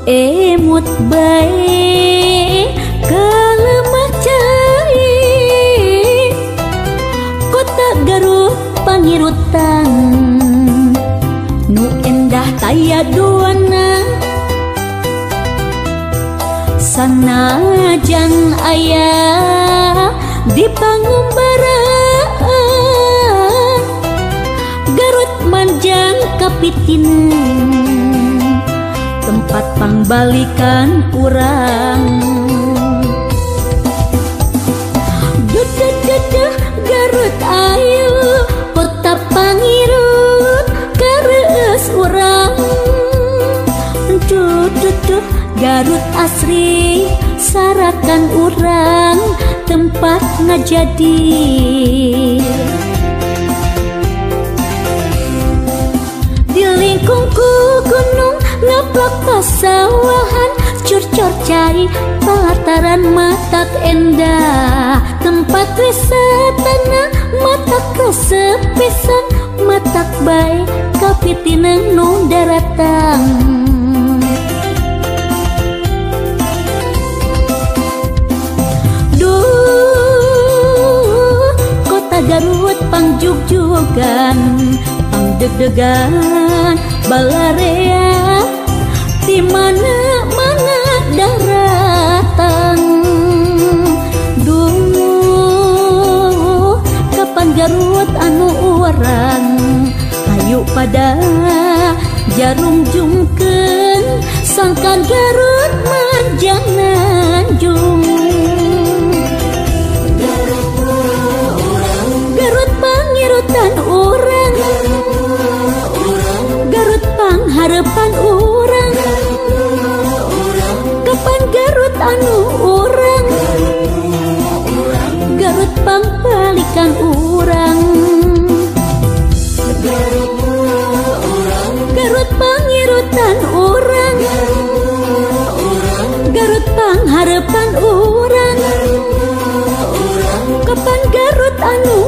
emut bae kalemah cai kota Garut pangirutan nu endah taya duana sanajan aya di pangumbaraan Garut manjang kapitinen tempat pangbalikan urang duh Garut ayu kota pangirut kareus urang duh Garut asri sarakan urang tempat ngajadi dilingkung ku gunung ngaplak pasawahan curcor cai pelataran matak endah tempat wisatana matak kesepisan matak bae kapitinen nu daratang duh kota Garut pangjug-jugan pangdeg-degan balarea di mana-mana daratan duh kapan Garut anu urang hayu pada jarum jungkeun sangkan Garut manjang nanjung Garut pangirutan urang Garut pangharepan urang kapan Garut anu urang Garut pangbalikan urang Garut pangirutan urang Garut pangharepan urang kapan Garut anu